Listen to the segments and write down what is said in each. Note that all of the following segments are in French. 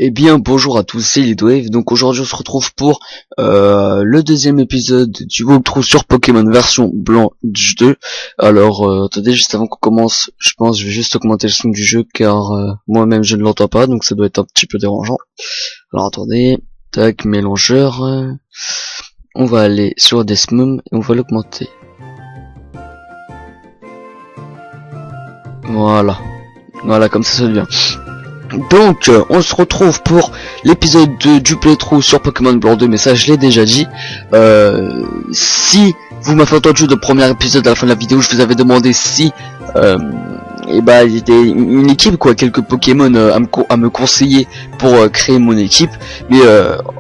Eh bien bonjour à tous, c'est Lidwave. Donc aujourd'hui on se retrouve pour le deuxième épisode du walkthrough sur Pokémon version blanc 2. Alors attendez, juste avant qu'on commence, je pense que je vais juste augmenter le son du jeu car moi-même je ne l'entends pas, donc ça doit être un petit peu dérangeant. Alors attendez, tac, mélangeur, on va aller sur Desmum et on va l'augmenter. Voilà, comme ça devient. Donc on se retrouve pour l'épisode 2 du playthrough sur Pokémon Blanc 2, mais ça je l'ai déjà dit. Si vous m'avez entendu le premier épisode à la fin de la vidéo, je vous avais demandé si il y avait une équipe, quoi, quelques Pokémon à me conseiller pour créer mon équipe. Mais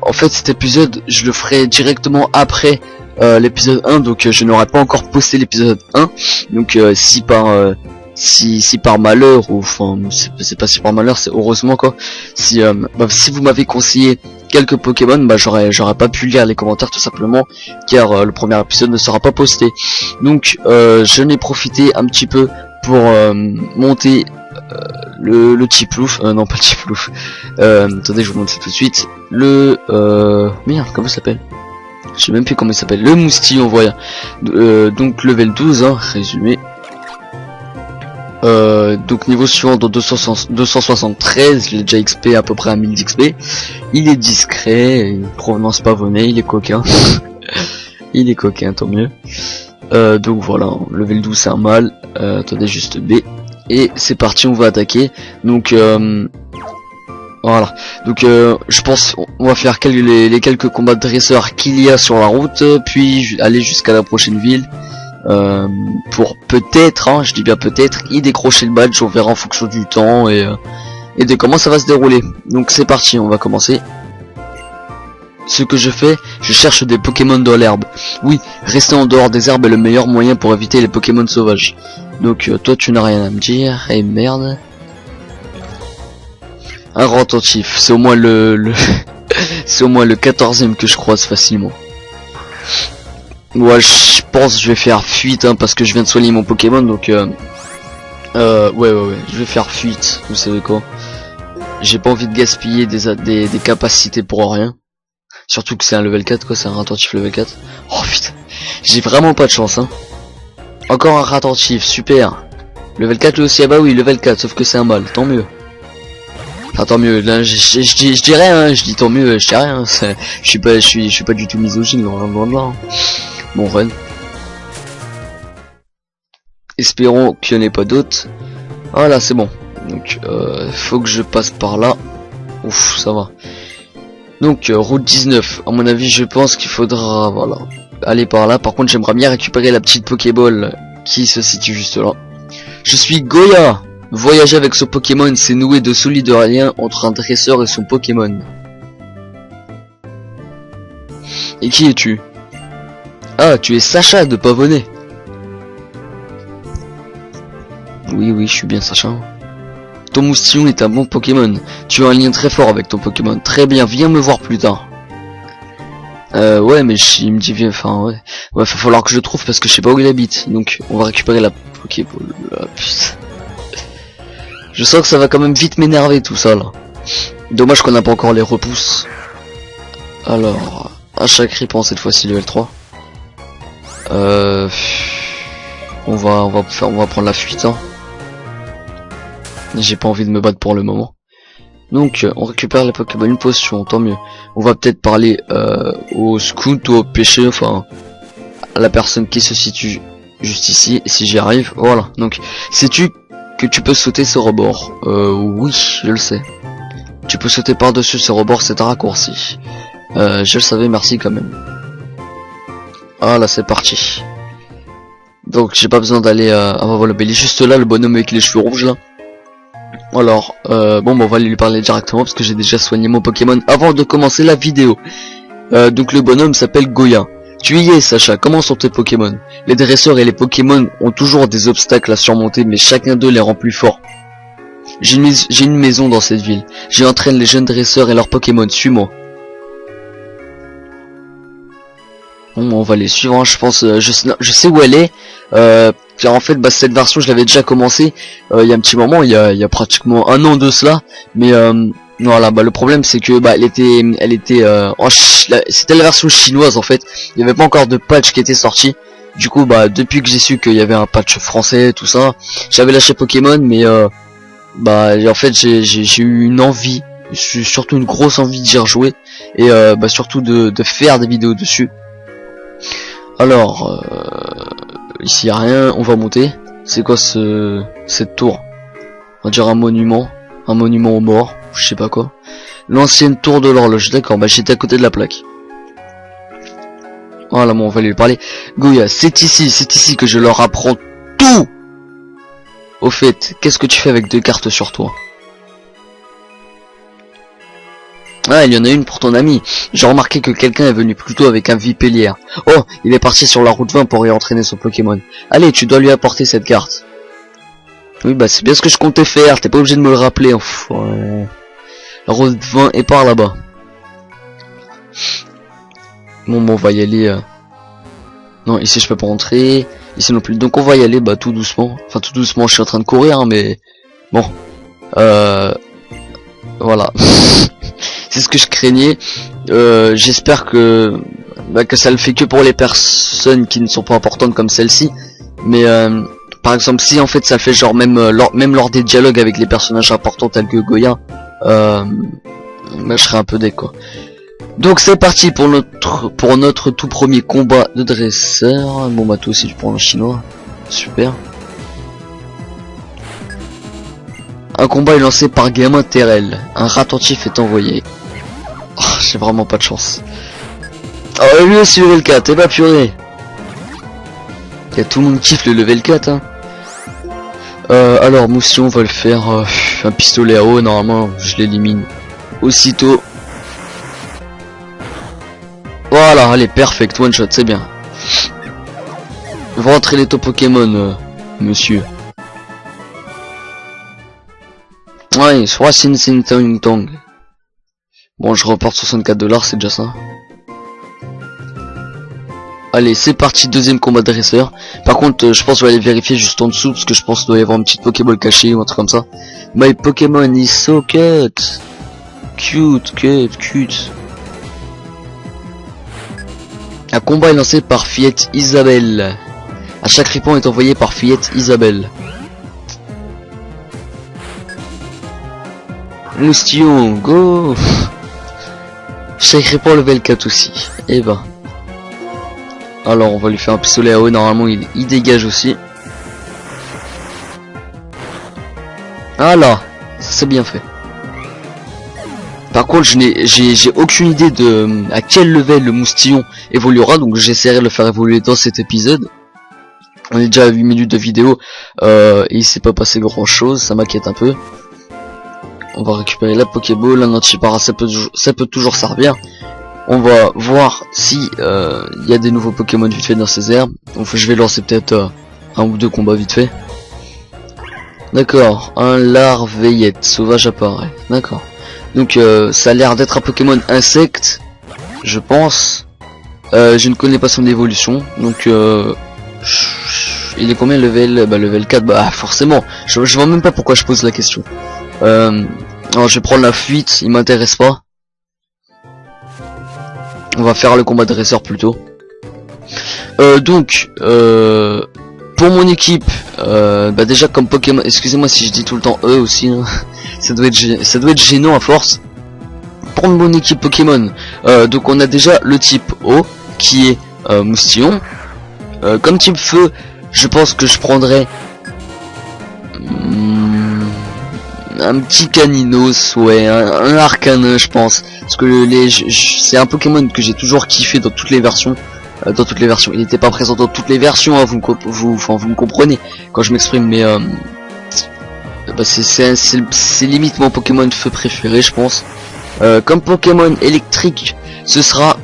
en fait cet épisode je le ferai directement après l'épisode 1, donc je n'aurai pas encore posté l'épisode 1. Donc si par malheur, ou enfin c'est pas si par malheur, c'est heureusement quoi, si vous m'avez conseillé quelques Pokémon, j'aurais pas pu lire les commentaires tout simplement car le premier épisode ne sera pas posté. Donc je n'ai profité un petit peu pour monter le Tiplouf, non pas le Tiplouf, attendez, je vous montre ça tout de suite, le merde, comment ça s'appelle, je sais même plus comment il s'appelle, le Moustillon, voilà. Donc level 12, hein, résumé. Donc niveau suivant dans 273, il est déjà XP à peu près à 1000 d'XP. Il est discret, provenance pavonnée, il est coquin. Il est coquin, tant mieux. Donc voilà, level 12 c'est un mâle. Attendez, juste B. Et c'est parti, on va attaquer. Donc voilà. Donc je pense on va faire les quelques combats de dresseurs qu'il y a sur la route, puis aller jusqu'à la prochaine ville. Pour peut-être, hein, je dis bien peut-être, y décrocher le badge. On verra en fonction du temps et de comment ça va se dérouler. Donc c'est parti, on va commencer. Ce que je fais, je cherche des Pokémon dans l'herbe. Oui, rester en dehors des herbes est le meilleur moyen pour éviter les Pokémon sauvages. Donc toi tu n'as rien à me dire. Eh merde. Un retentif, c'est au moins c'est au moins le 14e que je croise facilement. Ouais, je pense que je vais faire fuite, hein, parce que je viens de soigner mon Pokémon, donc ouais, je vais faire fuite. Vous savez quoi, j'ai pas envie de gaspiller des capacités pour rien, surtout que c'est un level 4 quoi, c'est un retentif level 4. Oh putain, j'ai vraiment pas de chance, hein. Encore un retentif, super. Level 4 lui aussi, ah bah oui, level 4, sauf que c'est un mâle, tant mieux. Enfin tant mieux, là je dis rien, hein, je dis tant mieux, je dis rien, je suis pas du tout misogyne, loin de là, hein. Bon run. Espérons qu'il n'y en ait pas d'autres. Voilà, c'est bon. Donc faut que je passe par là. Ouf, ça va. Donc route 19. À mon avis, je pense qu'il faudra, voilà, aller par là. Par contre, j'aimerais bien récupérer la petite Pokéball qui se situe juste là. Je suis Goya. Voyager avec ce Pokémon, c'est nouer de solides liens entre un dresseur et son Pokémon. Et qui es-tu? Ah, tu es Sacha de Pavonnet. Oui, je suis bien Sacha. Ton Moustillon est un bon Pokémon. Tu as un lien très fort avec ton Pokémon. Très bien, viens me voir plus tard. Ouais, mais il me dit, enfin, ouais, va falloir que je le trouve parce que je sais pas où il habite. Donc, on va récupérer la Pokéball. Ah, putain. Je sens que ça va quand même vite m'énerver tout ça, là. Dommage qu'on n'a pas encore les repousses. Alors, à chaque ripant cette fois-ci level 3. On va prendre la fuite, hein. J'ai pas envie de me battre pour le moment. Donc on récupère les Pokémon, une potion, tant mieux. On va peut-être parler au scout ou au pêcheur, enfin à la personne qui se situe juste ici, si j'y arrive. Voilà. Donc sais-tu que tu peux sauter ce rebord? Oui, je le sais. Tu peux sauter par-dessus ce rebord, c'est un raccourci. Je le savais, merci quand même. Ah là, c'est parti. Donc j'ai pas besoin d'aller voilà, il est juste là, le bonhomme avec les cheveux rouges là. Alors bon, on va aller lui parler directement parce que j'ai déjà soigné mon Pokémon avant de commencer la vidéo. Donc le bonhomme s'appelle Goya. Tu y es, Sacha, comment sont tes Pokémon? Les dresseurs et les Pokémon ont toujours des obstacles à surmonter, mais chacun d'eux les rend plus forts. J'ai une maison dans cette ville. J'y entraîne les jeunes dresseurs et leurs Pokémon. Suis-moi. Bon, on va les suivre, hein, je pense. Je sais où elle est. Car en fait, cette version, je l'avais déjà commencé il y a un petit moment, il y a pratiquement un an de cela. Mais Voilà, bah le problème c'est que bah elle était c'était la version chinoise en fait. Il n'y avait pas encore de patch qui était sorti. Du coup bah depuis que j'ai su qu'il y avait un patch français tout ça, j'avais lâché Pokémon, mais bah en fait j'ai eu une envie, surtout une grosse envie d'y rejouer et bah surtout de faire des vidéos dessus. Alors ici y a rien, on va monter. C'est quoi cette tour? On va dire un monument aux morts, je sais pas quoi. L'ancienne tour de l'horloge, d'accord, bah j'étais à côté de la plaque. Voilà, bon on va lui parler. Goya, c'est ici que je leur apprends tout. Au fait, qu'est-ce que tu fais avec 2 cartes sur toi? Ah, il y en a une pour ton ami. J'ai remarqué que quelqu'un est venu plus tôt avec un Vipellier. Oh, il est parti sur la route 20 pour y entraîner son Pokémon. Allez, tu dois lui apporter cette carte. Oui, bah c'est bien ce que je comptais faire, t'es pas obligé de me le rappeler. Ouais. La route 20 est par là-bas. Bon, on va y aller. Non, ici je peux pas rentrer. Ici non plus. Donc on va y aller, bah tout doucement. Enfin tout doucement, je suis en train de courir, hein, mais bon. Voilà. C'est ce que je craignais. J'espère que ça le fait que pour les personnes qui ne sont pas importantes comme celle-ci. Mais par exemple, si en fait ça fait genre même lors des dialogues avec les personnages importants tels que Goya, bah, je serais un peu déc quoi. Donc c'est parti pour notre tout premier combat de dresseur. Bon bah toi aussi tu prends le chinois. Super. Un combat est lancé par Gamin Terrell. Un rat attentif est envoyé. Oh, j'ai vraiment pas de chance. Oh lui aussi level 4, et bah purée. Tout le monde kiffe le level 4 hein. Alors Moussion va le faire un pistolet à eau, normalement je l'élimine aussitôt. Voilà, allez, perfect, one shot, c'est bien. Va rentrer les taux Pokémon, monsieur. Ouais, soit Sin Sin Tong Tong. Bon, je reporte 64$, c'est déjà ça. Allez, c'est parti, deuxième combat de dresseur. Par contre, je pense que je vais aller vérifier juste en dessous, parce que je pense qu'il doit y avoir une petite Pokéball cachée ou un truc comme ça. My Pokémon is so cute. Cute. Un combat est lancé par Fillette Isabelle. À chaque répond est envoyé par Fillette Isabelle. Moustillon, go. Chaque répond level 4 aussi. Et ben. Alors on va lui faire un pistolet à eau, normalement il dégage aussi. Ah là, c'est bien fait. Par contre j'ai aucune idée de à quel level le Moustillon évoluera, donc j'essaierai de le faire évoluer dans cet épisode. On est déjà à 8 minutes de vidéo et il s'est pas passé grand chose, ça m'inquiète un peu. On va récupérer la Pokéball, un Antipara, ça peut toujours servir. On va voir si y a des nouveaux Pokémon vite fait dans ces herbes. Donc je vais lancer peut-être un ou deux combats vite fait. D'accord, un Larveillette sauvage apparaît. D'accord. Donc ça a l'air d'être un Pokémon insecte, je pense. Je ne connais pas son évolution, donc il est combien level? Bah level 4, bah forcément. Je vois même pas pourquoi je pose la question. Alors je vais prendre la fuite, il m'intéresse pas. On va faire le combat de dresseur plutôt. Donc pour mon équipe, bah déjà comme Pokémon, excusez-moi si je dis tout le temps eux aussi, hein. ça doit être gênant à force. Pour mon équipe Pokémon, donc on a déjà le type eau qui est Moustillon. Comme type feu, je pense que je prendrais un petit Caninos, ouais, un Arcanin je pense, parce que c'est un Pokémon que j'ai toujours kiffé dans toutes les versions. Il n'était pas présent dans toutes les versions, hein, vous me comprenez quand je m'exprime, mais bah c'est limite mon Pokémon de feu préféré, je pense. Comme Pokémon électrique, ce sera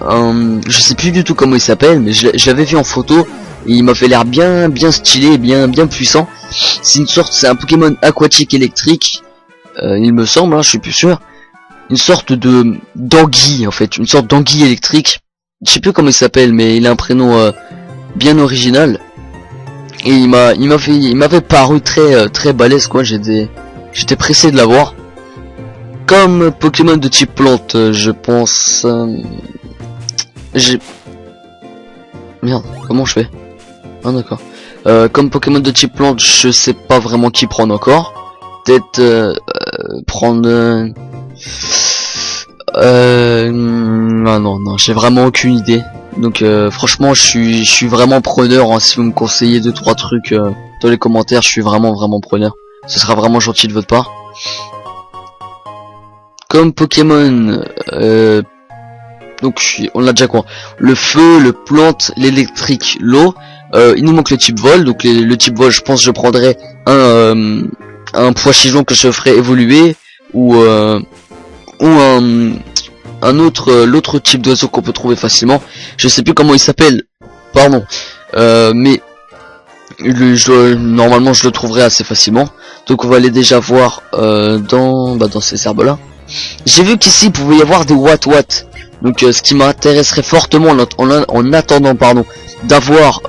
je sais plus du tout comment il s'appelle, mais je l'avais vu en photo et il m'a fait l'air bien stylé, bien puissant. C'est un Pokémon aquatique électrique, il me semble, hein, je suis plus sûr. Une sorte d'anguille en fait, une sorte d'anguille électrique. Je sais plus comment il s'appelle, mais il a un prénom bien original. Et il m'avait paru très balèze quoi. J'étais pressé de l'avoir. comme Pokémon de type plante, je pense... j'ai... Merde, comment je fais? Ah d'accord. Comme Pokémon de type plante, je sais pas vraiment qui prendre encore. Peut-être prendre... Ah non, j'ai vraiment aucune idée. Donc franchement, je suis vraiment preneur, hein. Si vous me conseillez 2-3 trucs dans les commentaires, je suis vraiment preneur. Ce sera vraiment gentil de votre part. Comme Pokémon, donc on a déjà quoi? Le feu, le plante, l'électrique, l'eau. Il nous manque le type vol. Donc le type vol, je pense que je prendrai un pois-chichon que je ferai évoluer, ou l'autre type d'oiseau qu'on peut trouver facilement. Je sais plus comment il s'appelle, pardon, mais normalement je le trouverai assez facilement. Donc on va aller déjà voir dans ces herbes là. J'ai vu qu'ici il pouvait y avoir des Wat. Donc ce qui m'intéresserait fortement en attendant d'avoir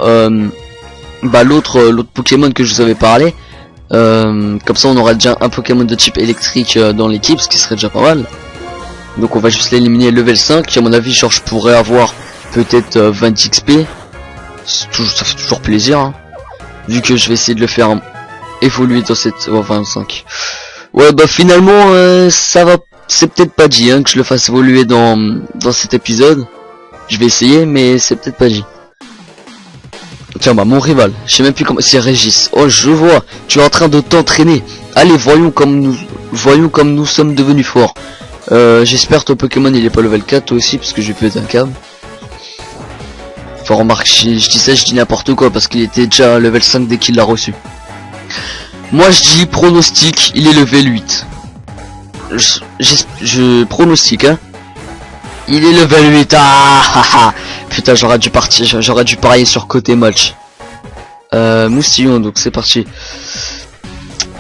l'autre Pokémon que je vous avais parlé. Comme ça on aura déjà un Pokémon de type électrique dans l'équipe, ce qui serait déjà pas mal. Donc on va juste l'éliminer level 5. À mon avis, genre je pourrais avoir peut-être 20 XP. Ça fait toujours plaisir, hein. Vu que je vais essayer de le faire évoluer dans cette 25. Ouais, bah finalement ça va. C'est peut-être pas dit que je le fasse évoluer dans cet épisode. Je vais essayer, mais c'est peut-être pas dit. Tiens, bah mon rival, je sais même plus comment... C'est Régis. Oh, je vois, tu es en train de t'entraîner. Allez, voyons comme nous sommes devenus forts. J'espère ton Pokémon il est pas level 4 toi aussi, parce que j'ai pété un câble. Enfin, remarque, je dis ça, je dis n'importe quoi, parce qu'il était déjà level 5 dès qu'il l'a reçu. Moi je dis pronostic, il est level 8. Je pronostique, hein. Il est level 8. Ah, putain, j'aurais dû parier sur côté match. Moustillon, donc c'est parti.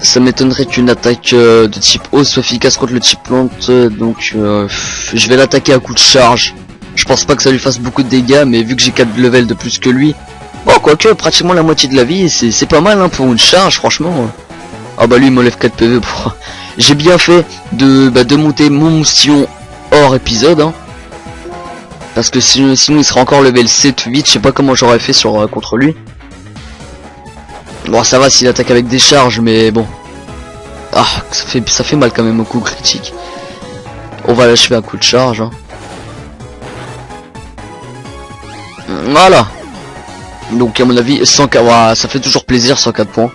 Ça m'étonnerait qu'une attaque de type eau soit efficace contre le type plante, donc je vais l'attaquer à coup de charge. Je pense pas que ça lui fasse beaucoup de dégâts, mais vu que j'ai 4 levels de plus que lui, bon, quoique pratiquement la moitié de la vie, c'est pas mal, hein, pour une charge, franchement. Ah bah lui il m'enlève 4 PV pour... J'ai bien fait de monter mon moustillon hors épisode, hein. Parce que sinon il sera encore level 7-8, je sais pas comment j'aurais fait contre lui. Bon, ça va s'il attaque avec des charges, mais bon. Ah, ça fait mal quand même au coup critique. On va l'achever un coup de charge, hein. Voilà. Donc à mon avis 104, voilà, ça fait toujours plaisir, 104 points.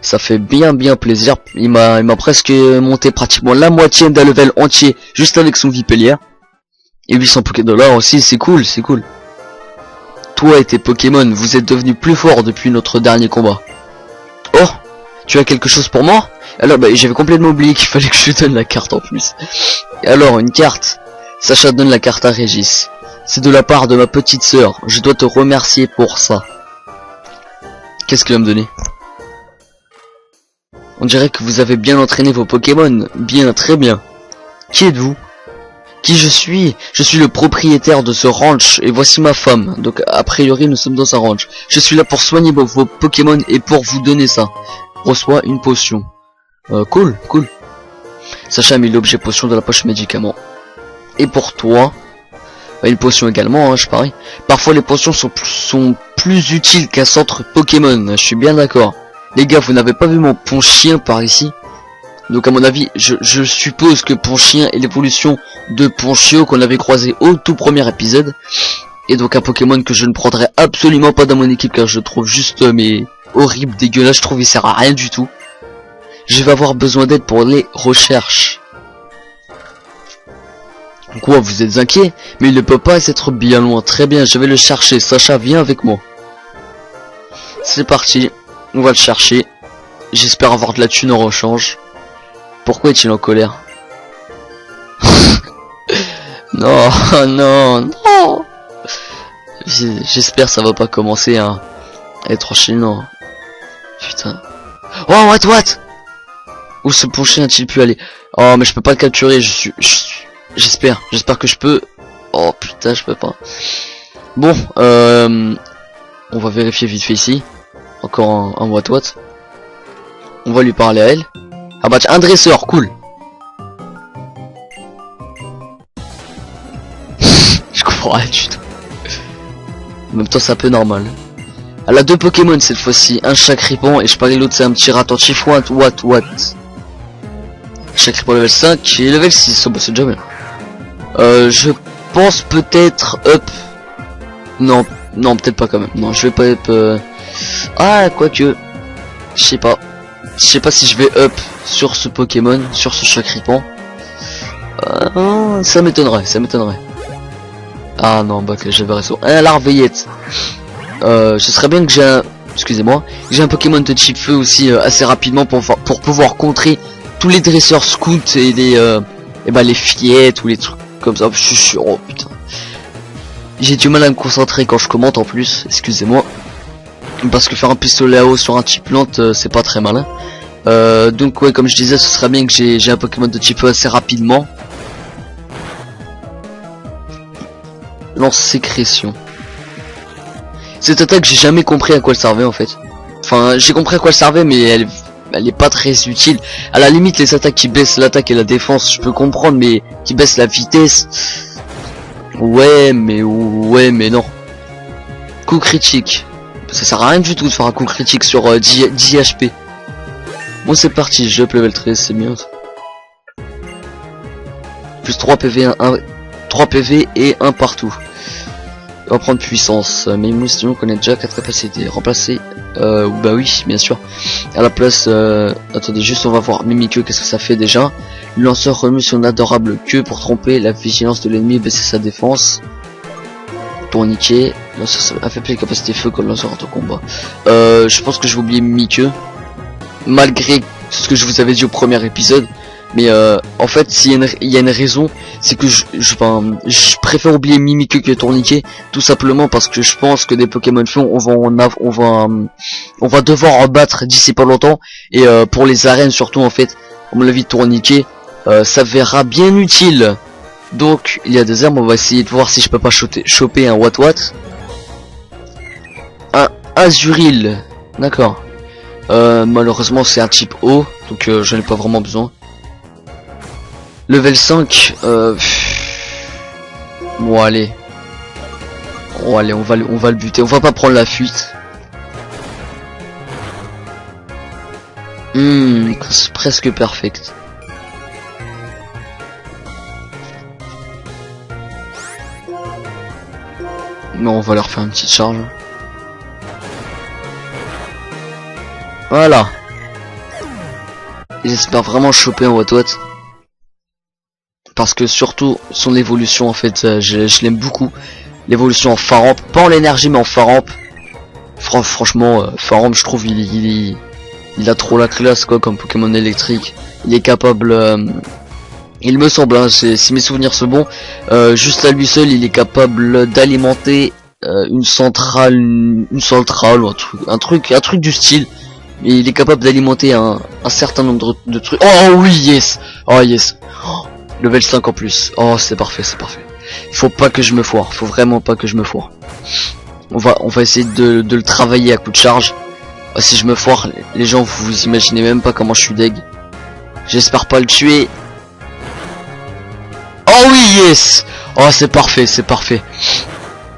Ça fait bien plaisir. Il m'a presque monté pratiquement la moitié d'un level entier juste avec son Vipellière. Et 800 $, aussi, c'est cool. Toi et tes Pokémon, vous êtes devenus plus forts depuis notre dernier combat. Oh, tu as quelque chose pour moi? Alors, bah, j'avais complètement oublié qu'il fallait que je lui donne la carte en plus. Alors, une carte. Sacha donne la carte à Régis. C'est de la part de ma petite sœur. Je dois te remercier pour ça. Qu'est-ce qu'il va me donner? On dirait que vous avez bien entraîné vos Pokémon. Bien, très bien. Qui êtes-vous? Qui je suis? Je suis le propriétaire de ce ranch et voici ma femme. Donc a priori nous sommes dans un ranch. Je suis là pour soigner vos Pokémon et pour vous donner ça. Reçois une potion. Cool. Sacha a mis l'objet potion dans la poche médicament. Et pour toi, une potion également, hein, je parie. Parfois les potions sont plus utiles qu'un centre Pokémon. Je suis bien d'accord. Les gars, vous n'avez pas vu mon Ponchien par ici? Donc à mon avis, je suppose que Ponchien est l'évolution de Ponchio qu'on avait croisé au tout premier épisode. Et donc un Pokémon que je ne prendrai absolument pas dans mon équipe car je trouve juste mais horrible, dégueulasse, je trouve il sert à rien du tout. Je vais avoir besoin d'aide pour les recherches. Quoi, vous êtes inquiet? Mais il ne peut pas être bien loin. Très bien, je vais le chercher. Sacha, viens avec moi. C'est parti, on va le chercher. J'espère avoir de la thune en rechange. Pourquoi est-il en colère? Non. J'espère ça va pas commencer à être enchaînant. Putain. Oh, what? Où ce Ponchien a-t-il pu aller? Oh, mais je peux pas le capturer, j'espère que je peux. Oh putain, je peux pas. Bon, on va vérifier vite fait ici. Encore un what. On va lui parler à elle. Ah bah tiens, un dresseur, cool. Ouais, du tout. En même temps, c'est un peu normal. Elle a 2 Pokémon cette fois-ci, un Chacripant et je parie l'autre c'est un petit rat attentif. What. Chacripant level 5 et level 6, oh, bah, c'est déjà bien. Je pense peut-être up. Non, peut-être pas quand même. Non, je vais pas up. Ah, quoique. Je sais pas. Je sais pas si je vais up sur ce Pokémon, sur ce Chacripant. Ça m'étonnerait. Ah non, bah que j'avais raison. Larveillette. Ce serait bien que j'ai un... Excusez-moi. J'ai un Pokémon de type feu aussi assez rapidement pour pouvoir contrer tous les dresseurs scouts et les... les fillettes ou les trucs comme ça. Je suis sûr. Oh putain. J'ai du mal à me concentrer quand je commente en plus. Excusez-moi. Parce que faire un pistolet à eau sur un type plante, c'est pas très malin. Donc ouais, comme je disais, ce serait bien que j'ai un Pokémon de type feu assez rapidement. Lance sécrétion. Cette attaque, j'ai jamais compris à quoi elle servait en fait. Enfin, j'ai compris à quoi elle servait, mais elle est pas très utile. À la limite, les attaques qui baissent l'attaque et la défense, je peux comprendre, mais qui baissent la vitesse. Ouais, mais non. Coup critique. Ça sert à rien du tout de faire un coup critique sur 10 HP. Bon, c'est parti, je up level 13, c'est bien. Plus 3 PV, 3 PV et 1 partout. On va prendre puissance, mais Moustion connaît déjà 4 capacités. Remplacer, bah oui, bien sûr. À la place, attendez juste, on va voir Mimikyu, qu'est-ce que ça fait déjà. Le lanceur remue son adorable queue pour tromper la vigilance de l'ennemi et baisser sa défense. Tourniquet, lanceur affaiblit les capacités feu quand le lanceur entre au combat. Je pense que je vais oublier Mimikyu, malgré ce que je vous avais dit au premier épisode. Mais en fait, s'il y a une raison, c'est que je préfère oublier Mimikyu que Tourniquet, tout simplement parce que je pense que des Pokémon feu, on va devoir en battre d'ici pas longtemps. Et pour les arènes surtout, en fait, comme la vie de Tourniquet, ça verra bien utile. Donc il y a des armes, on va essayer de voir si je peux pas choper un What. Un Azuril, d'accord. Malheureusement c'est un type eau, donc je n'ai pas vraiment besoin. Level 5, bon allez, on va le buter, on va pas prendre la fuite. C'est presque perfect. Non, on va leur faire une petite charge. Voilà. J'espère vraiment choper un What. Parce que surtout son évolution en fait, je l'aime beaucoup. L'évolution en Faramp, pas en l'énergie mais en Faramp. Franchement, Faramp je trouve il a trop la classe quoi comme Pokémon électrique. Il est capable, il me semble, hein, si mes souvenirs sont bons, juste à lui seul il est capable d'alimenter une centrale ou un truc du style. Et il est capable d'alimenter un certain nombre de trucs. Oh oui, yes. Oh yes. Oh, level 5 en plus. Oh c'est parfait. Il faut pas que je me foire. Faut vraiment pas que je me foire. On va essayer de le travailler à coup de charge. Si je me foire, les gens vous imaginez même pas comment je suis deg. J'espère pas le tuer. Oh oui, yes. Oh c'est parfait.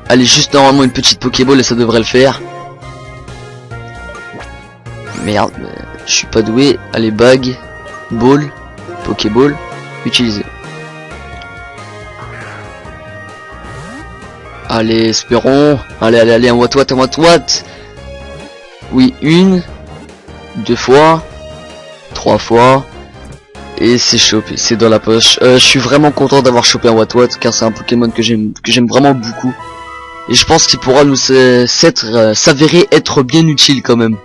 Allez, juste normalement une petite Pokéball et ça devrait le faire. Merde, je suis pas doué. Allez, bague, ball, Pokéball, utiliser. Allez, espérons. Allez, un What. Oui, 1, 2 fois, 3 fois. Et c'est chopé, c'est dans la poche. Je suis vraiment content d'avoir chopé un What car c'est un Pokémon que j'aime vraiment beaucoup. Et je pense qu'il pourra nous s'avérer être bien utile quand même.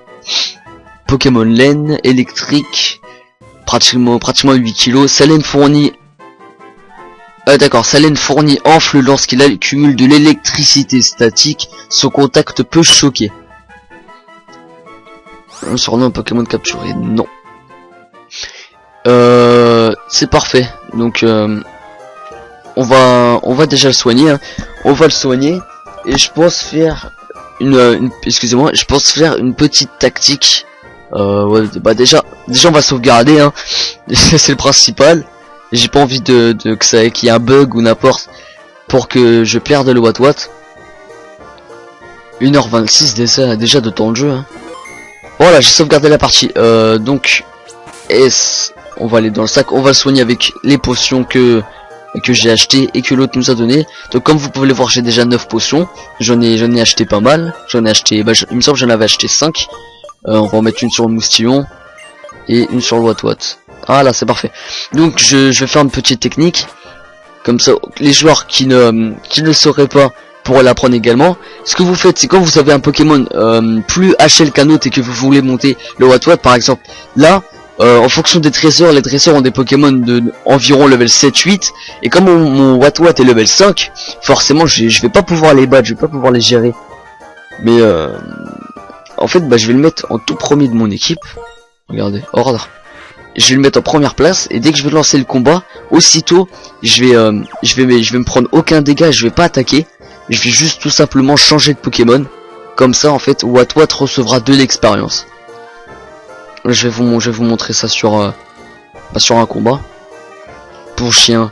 Pokémon laine, électrique, pratiquement 8 kg. Sa laine fournit... d'accord, sa laine fournit enfle lorsqu'il accumule de l'électricité statique. Son contact peut choquer. Un surnom Pokémon capturé, non. C'est parfait. Donc on va déjà le soigner. Hein. On va le soigner. Et je pense faire excusez-moi, je pense faire une petite tactique. Ouais, bah déjà on va sauvegarder, hein. C'est le principal. J'ai pas envie qu'il y ait un bug ou n'importe. pour que je perde le Watt. 1h26 déjà de temps de jeu. Hein. Voilà, j'ai sauvegardé la partie. Donc, S, on va aller dans le sac. On va le soigner avec les potions que j'ai acheté et que l'autre nous a donné. Donc comme vous pouvez le voir, j'ai déjà 9 potions. J'en ai acheté pas mal. J'en ai acheté, il me semble que j'en avais acheté 5. On va en mettre une sur le moustillon et une sur le Watt. Ah là, c'est parfait. Donc je vais faire une petite technique. Comme ça, les joueurs qui ne sauraient pas pourraient l'apprendre également. Ce que vous faites, c'est quand vous avez un Pokémon plus HL qu'un autre et que vous voulez monter le Watt par exemple. Là, en fonction des dresseurs, les dresseurs ont des Pokémon de environ level 7-8. Et comme mon Watt est level 5, forcément je vais pas pouvoir les battre, je vais pas pouvoir les gérer. Mais en fait, je vais le mettre en tout premier de mon équipe. Regardez, ordre. Je vais le mettre en première place et dès que je vais lancer le combat, aussitôt je vais me prendre aucun dégât, je vais pas attaquer. Je vais juste tout simplement changer de Pokémon. Comme ça en fait, Watt recevra de l'expérience. Je vais vous montrer ça sur un combat. Pour chien,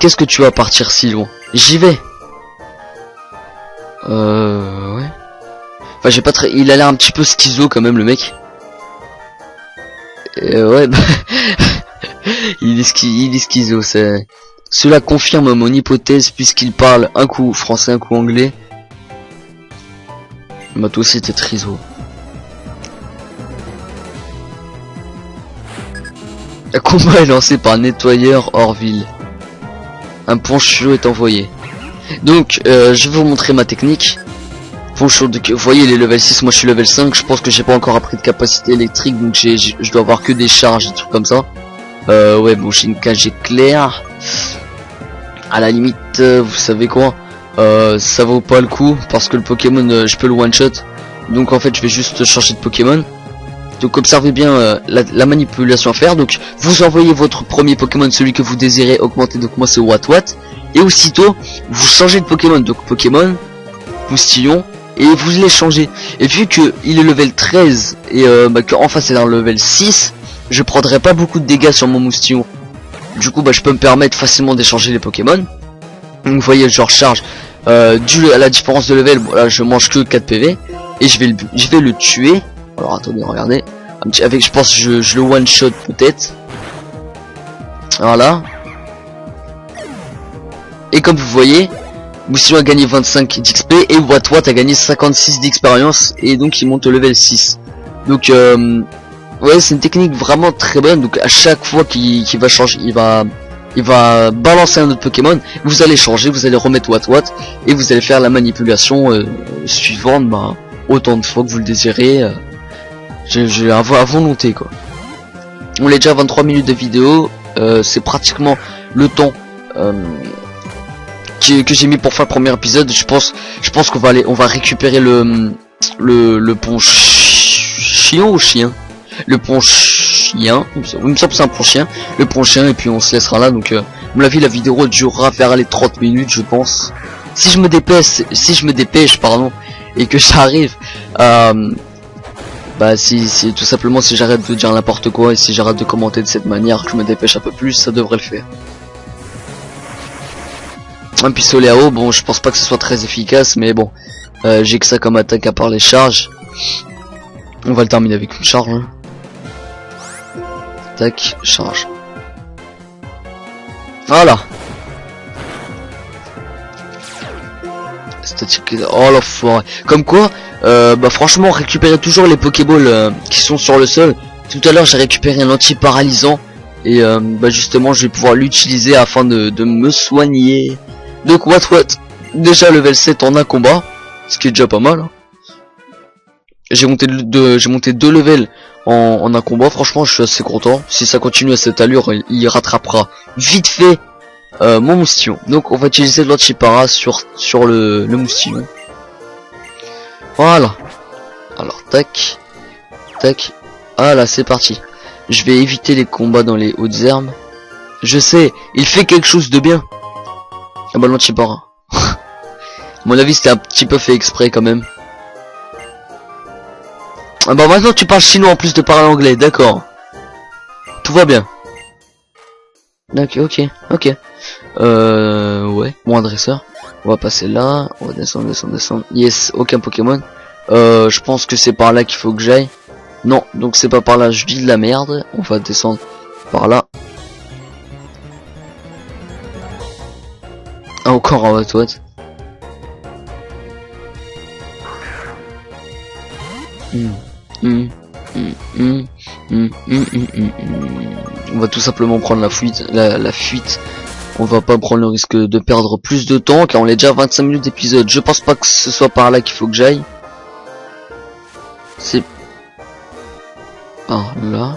qu'est-ce que tu vas partir si loin? J'y vais. Ouais. Enfin, j'ai pas très. Il a l'air un petit peu schizo quand même le mec. Ouais. Il est schizo. Cela confirme mon hypothèse puisqu'il parle un coup français, un coup anglais. Bah toi aussi t'es triso. Le combat est lancé par Nettoyeur Orville. Un poncho est envoyé. Donc je vais vous montrer ma technique. Poncho vous voyez les level 6, moi je suis level 5, je pense que j'ai pas encore appris de capacité électrique, donc je dois avoir que des charges et trucs comme ça. Ouais bon, j'ai une cage éclair. À la limite, vous savez quoi, ça vaut pas le coup parce que le Pokémon je peux le one shot. Donc en fait je vais juste changer de Pokémon. Donc observez bien la manipulation à faire. Donc vous envoyez votre premier Pokémon, celui que vous désirez augmenter. Donc moi c'est Watt. Et aussitôt vous changez de Pokémon. Donc Pokémon, Moustillon, et vous les changez. Et vu que il est level 13 et qu'en face c'est un level 6, je prendrai pas beaucoup de dégâts sur mon Moustillon. Du coup je peux me permettre facilement d'échanger les Pokémon. Donc vous voyez je recharge. Dû à la différence de level, bon, là je mange que 4 PV. Et je vais le tuer. Alors attendez, regardez. Avec, je pense je le one shot peut-être. Voilà. Et comme vous voyez, Moustillon a gagné 25 d'XP et Watt a gagné 56 d'expérience. Et donc il monte au level 6. Donc ouais, c'est une technique vraiment très bonne. Donc à chaque fois qu'il va changer, il va balancer un autre Pokémon, vous allez changer, vous allez remettre Watt et vous allez faire la manipulation suivante autant de fois que vous le désirez. J'ai à volonté quoi. On est déjà à 23 minutes de vidéo, c'est pratiquement le temps que j'ai mis pour faire le premier épisode. Je pense qu'on va récupérer le pont chien ou chien, le pont chien, il me semble que c'est un pont chien, le pont chien, et puis on se laissera là. Donc à mon avis la vidéo durera vers les 30 minutes je pense. Si je me dépêche pardon, et que j'arrive si tout simplement si j'arrête de dire n'importe quoi et si j'arrête de commenter de cette manière, que je me dépêche un peu plus, ça devrait le faire. Un pistolet à eau, bon je pense pas que ce soit très efficace, mais bon j'ai que ça comme attaque à part les charges. On va le terminer avec une charge. Hein. Tac, charge. Voilà. Statique. Oh la forêt. Comme quoi, franchement, récupérez toujours les Pokéballs qui sont sur le sol. Tout à l'heure, j'ai récupéré un anti-paralysant. Et justement, je vais pouvoir l'utiliser afin de me soigner. Donc, Watt. Déjà level 7 en un combat. Ce qui est déjà pas mal. Hein. J'ai monté 2 levels en un combat. Franchement, je suis assez content. Si ça continue à cette allure, il rattrapera vite fait mon Moustillon. Donc on va utiliser l'anti-para sur le Moustillon. Voilà. Alors tac. Voilà, c'est parti. Je vais éviter les combats dans les hautes herbes. Je sais, il fait quelque chose de bien. Ah bah l'anti-para. À mon avis c'était un petit peu fait exprès quand même. Ah bah maintenant tu parles chinois en plus de parler anglais, d'accord. Tout va bien. D'accord, ok. Ouais, mon adresseur. On va passer là, on va descendre. Yes, aucun Pokémon. Je pense que c'est par là qu'il faut que j'aille. Non, donc c'est pas par là, je dis de la merde. On va descendre par là. Ah, encore un Watwat. On va tout simplement prendre la fuite, la fuite. On va pas prendre le risque de perdre plus de temps car on est déjà à 25 minutes d'épisode. Je pense pas que ce soit par là qu'il faut que j'aille. C'est par là.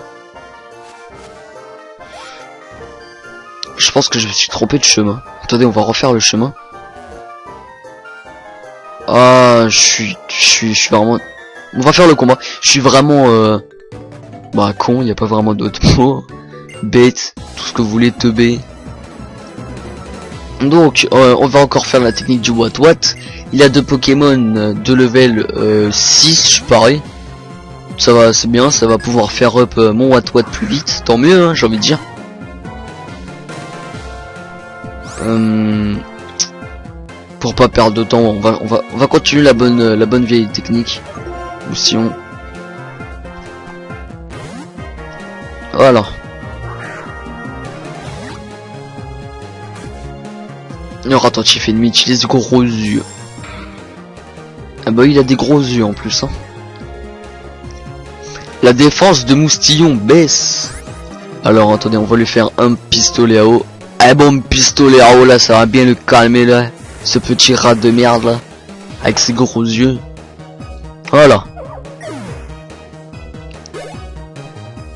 Je pense que je me suis trompé de chemin. Attendez, on va refaire le chemin. Ah, je suis vraiment... On va faire le combat. Je suis vraiment... Bah, con, il n'y a pas vraiment d'autres mots. Bête, tout ce que vous voulez, teubé. Donc, on va encore faire la technique du Watwat. Il a deux Pokémon de level 6, je parie. Ça va, c'est bien, ça va pouvoir faire up mon Watwat plus vite. Tant mieux, hein, j'ai envie de dire. Pour pas perdre de temps, on va continuer la bonne vieille technique. Mission. Voilà. Alors attentif ennemi, utilise de gros yeux. Ah bah il a des gros yeux en plus hein. La défense de Moustillon baisse. Alors attendez, on va lui faire un pistolet à eau. Un bon pistolet à eau là, ça va bien le calmer là. Ce petit rat de merde là. Avec ses gros yeux. Voilà.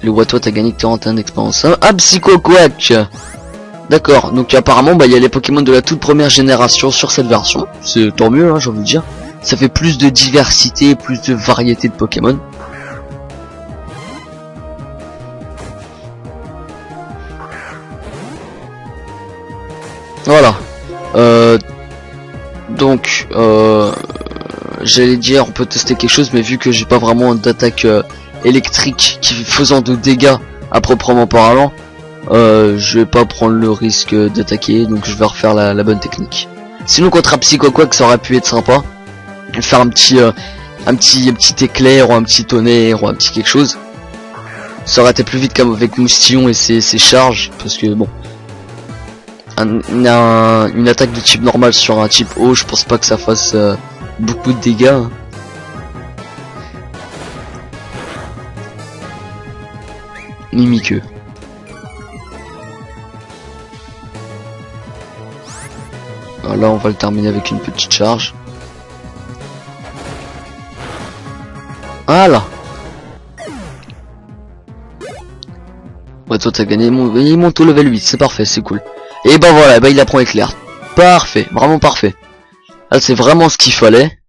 Le Watwat a gagné 41 d'expérience. Ah, Psycho Quack. D'accord, donc apparemment bah il y a les Pokémon de la toute première génération sur cette version. C'est tant mieux hein, j'ai envie de dire. Ça fait plus de diversité, plus de variété de Pokémon. Voilà. Donc j'allais dire on peut tester quelque chose, mais vu que j'ai pas vraiment d'attaque électrique qui faisant de dégâts à proprement parlant, je vais pas prendre le risque d'attaquer, donc je vais refaire la bonne technique. Sinon contre un Psycho Quack ça aurait pu être sympa, faire un petit éclair ou un petit tonnerre ou un petit quelque chose. Ça aurait été plus vite qu'avec Moustillon et ses charges, parce que bon, une attaque de type normal sur un type eau, je pense pas que ça fasse beaucoup de dégâts. Hein. Mimiqueux. Là on va le terminer avec une petite charge. Voilà. Ouais, toi t'as gagné, il monte au level 8, c'est parfait, c'est cool. Et bah voilà, bah il apprend éclair. Parfait, vraiment parfait. Là c'est vraiment ce qu'il fallait.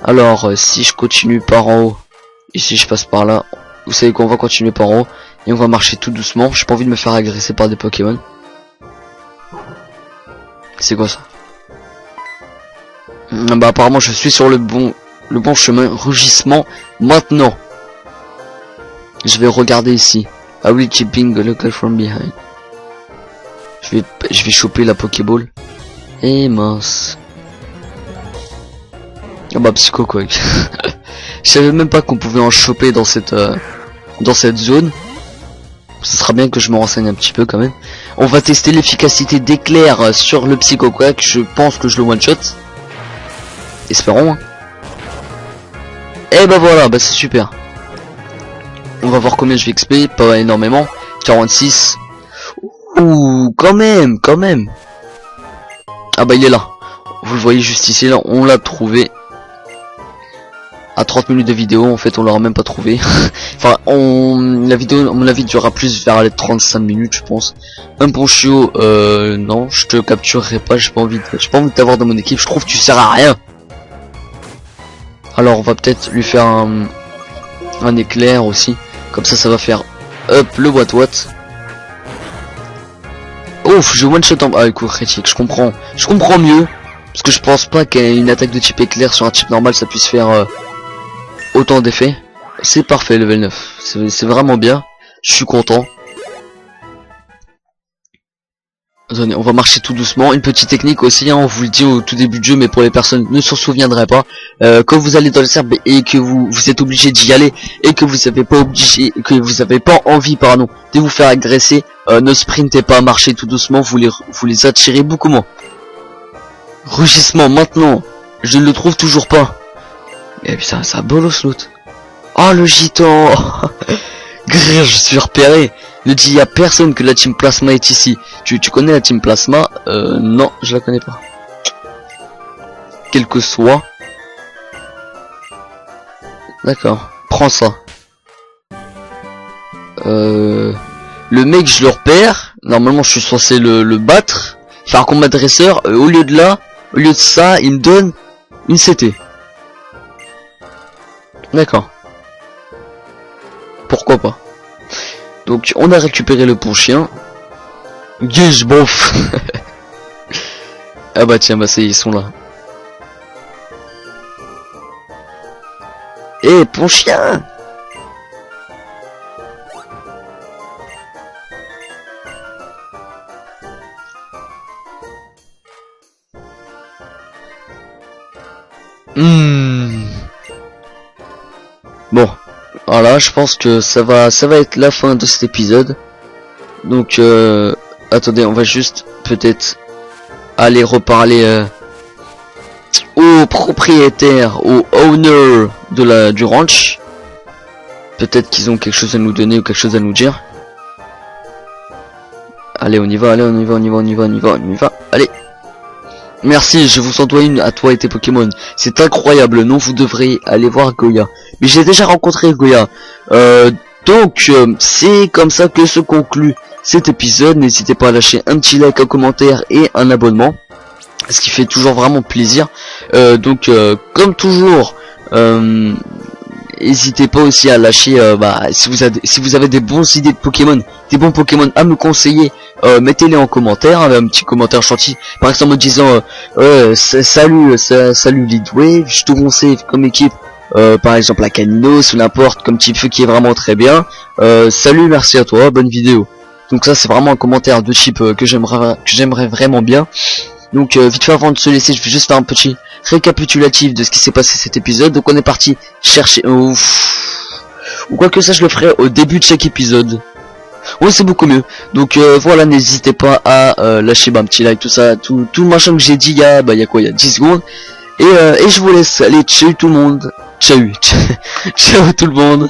Alors si je continue par en haut, et si je passe par là, vous savez qu'on va continuer par en haut, et on va marcher tout doucement. J'ai pas envie de me faire agresser par des Pokémon. C'est quoi ça? Bah apparemment je suis sur le bon chemin. Rugissement maintenant. Je vais regarder ici. I will keeping a local from behind. Je vais choper la Pokéball. Et mince. Ah bah Psycho Quack. Je savais même pas qu'on pouvait en choper dans cette zone. Ce sera bien que je me renseigne un petit peu quand même. On va tester l'efficacité d'éclair sur le Psycho Quack. Je pense que je le one shot. Espérons. Hein. Et bah voilà, bah c'est super. On va voir combien je vais XP, pas énormément. 46. Ouh, quand même. Ah bah il est là. Vous le voyez juste ici, là, on l'a trouvé. À 30 minutes de vidéo, en fait, on l'aura même pas trouvé. Enfin, la vidéo, à mon avis, durera plus vers les 35 minutes, je pense. Un Ponchio, non, je te capturerai pas, j'ai pas envie de t'avoir dans mon équipe, je trouve que tu sers à rien. Alors, on va peut-être lui faire un éclair aussi. Comme ça va faire up le Watwat. Ouf, je one shot en... Ah, coup critique, je comprends mieux. Parce que je pense pas qu'une attaque de type éclair sur un type normal, ça puisse faire autant d'effets. C'est parfait, level 9. C'est vraiment bien. Je suis content. Attendez, on va marcher tout doucement. Une petite technique aussi, hein, on vous le dit au tout début du jeu, mais pour les personnes qui ne s'en souviendraient pas, quand vous allez dans le serbe et que vous êtes obligé d'y aller et que vous avez pas envie, pardon, de vous faire agresser, ne sprintez pas, marchez tout doucement, vous les attirez beaucoup moins. Rugissement maintenant, je ne le trouve toujours pas. Mais putain, ça bolos l'autre. Oh le gitan. Grrr, je suis repéré. Ne dis à personne que la team Plasma est ici. Tu connais la team Plasma? Non, je la connais pas. Quel que soit. D'accord, prends ça. Le mec, je le repère. Normalement, je suis censé le battre. Faire un combat de dresseur. Au lieu de ça, il me donne une CT. D'accord. Pourquoi pas. Donc on a récupéré le pont chien. Guige bof. Ah bah tiens, bah c'est ils sont là. Eh pont chien. Bon, voilà, je pense que ça va être la fin de cet épisode. Donc, attendez, on va juste peut-être aller reparler au propriétaire, au owner du ranch. Peut-être qu'ils ont quelque chose à nous donner ou quelque chose à nous dire. Allez, on y va, allez, on y va. Allez. Merci, je vous en dois une à toi et tes Pokémon. C'est incroyable, non, vous devrez aller voir Goya. Mais j'ai déjà rencontré Goya. Donc, c'est comme ça que se conclut cet épisode. N'hésitez pas à lâcher un petit like, un commentaire et un abonnement. Ce qui fait toujours vraiment plaisir. Donc, comme toujours, n'hésitez pas aussi à lâcher, si vous avez des bonnes idées de Pokémon, des bons Pokémon à me conseiller, mettez-les en commentaire, un petit commentaire gentil, par exemple en disant salut Leadwave, je te conseille comme équipe, par exemple la Caninos ou n'importe, comme type feu qui est vraiment très bien, salut, merci à toi, bonne vidéo. Donc ça c'est vraiment un commentaire de type que j'aimerais vraiment bien. Donc vite fait avant de se laisser, je vais juste faire un petit récapitulatif de ce qui s'est passé cet épisode. Donc on est parti chercher ou quoi que ça, je le ferai au début de chaque épisode. Oui, c'est beaucoup mieux. Donc voilà, n'hésitez pas à lâcher un petit like, tout ça, tout le machin que j'ai dit il y a 10 secondes. Et je vous laisse. Allez, ciao tout le monde. Ciao. Ciao tout le monde.